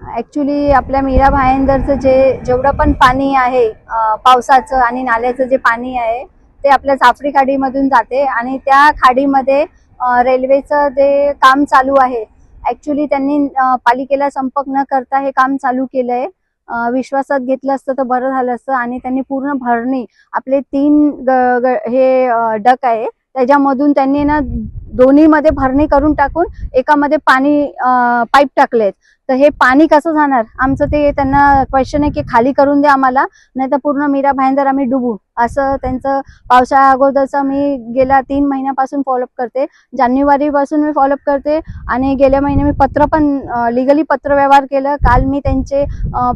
Actually आपल्या मीरा भाईंदरचं जेवढं पण पाणी आहे पावसाचं आणि नाल्याचं जे पाणी आहे ते आपल्या जाफरी खाडीमधून जाते आणि त्या खाडीमध्ये रेल्वेचं जे काम चालू आहे ॲक्च्युली त्यांनी पालिकेला संपर्क न करता हे काम चालू केलं आहे. विश्वासात घेतलं असतं तर बरं झालं असतं आणि त्यांनी पूर्ण भरणी आपले 3 हे डक आहे त्याच्यामधून त्यांनी ना दोन्हीमध्ये भरणी करून टाकून एकामध्ये पाणी पाईप टाकलेत. तर हे पाणी कसं जाणार आमचं ते त्यांना क्वेश्चन आहे की खाली करून द्या आम्हाला, नाही तर पूर्ण मीरा भाईंदर आम्ही डुबू, असं त्यांचं पावसाळ्या अगोदरचं मी गेल्या 3 महिन्यापासून फॉलोअप करते. जानेवारी पासून मी फॉलोअप करते आणि गेल्या महिने मी पत्र पण लिगली पत्र व्यवहार केलं. काल मी त्यांचे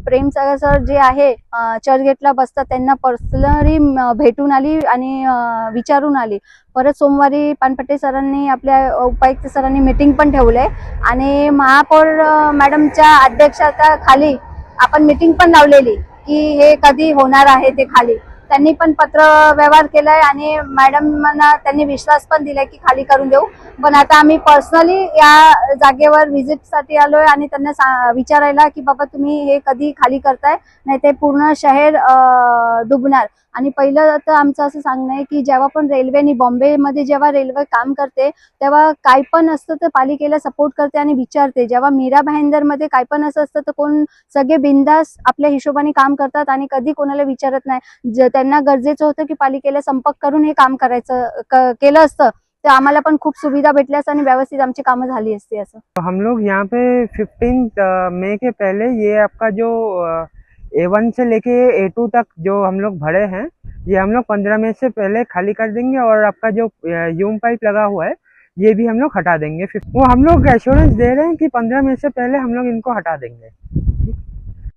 प्रेम सर जे आहे चर्चगेटला बसतात त्यांना पर्सनली भेटून आली आणि विचारून आली. परत सोमवारी पानपट्टे सरांनी आपल्या उपायुक्त सरांनी मीटिंग पण ठेवलंय आणि महापौर मॅडमच्या अध्यक्षतेखाली आपण मीटिंग पण लावलेली की हे कधी होणार आहे ते खाली. त्यांनी पण पत्र व्यवहार केलाय आणि मॅडमांना त्यांनी विश्वास पण दिलाय की खाली करून देऊ. पण आता आम्ही पर्सनली या जागेवर व्हिजिटसाठी आलोय आणि त्यांना विचारायला की बाबा तुम्ही हे कधी खाली करताय, नाही ते पूर्ण शहर डुबणार. आणि पहिलं तर आमचं असं सांगणं आहे की जेव्हा पण रेल्वेनी बॉम्बेमध्ये जेव्हा रेल्वे काम करते तेव्हा काय पण असतं तर पालिकेला सपोर्ट करते आणि विचारते. जेव्हा मीरा भाईंदरमध्ये काय पण असं असतं तर कोण सगळे बिंदास आपल्या हिशोबाने काम करतात आणि कधी कोणाला विचारत नाही. त्यांना गरजेचं होतं की पालिकेला संपर्क करून हे काम करायचं केलं असतं तर आम्हाला पण खूप सुविधा भेटल्या असत्या आणि व्यवस्थित आमची कामं झाली असती. असं तो हम लोग यहाँ पे 15 मई के पहले ये आपका जो A1 से लेके A2 तक जो हम लोग भरे हैं ये हम लोग 15 मई से पहले खाली कर देंगे और आपका जो यूम पाइप लगा हुआ है ये भी हम लोग हटा देंगे। वो हम लोग एश्योरेंस दे रहे हैं कि 15 मई से पहले हम लोग इनको हटा देंगे।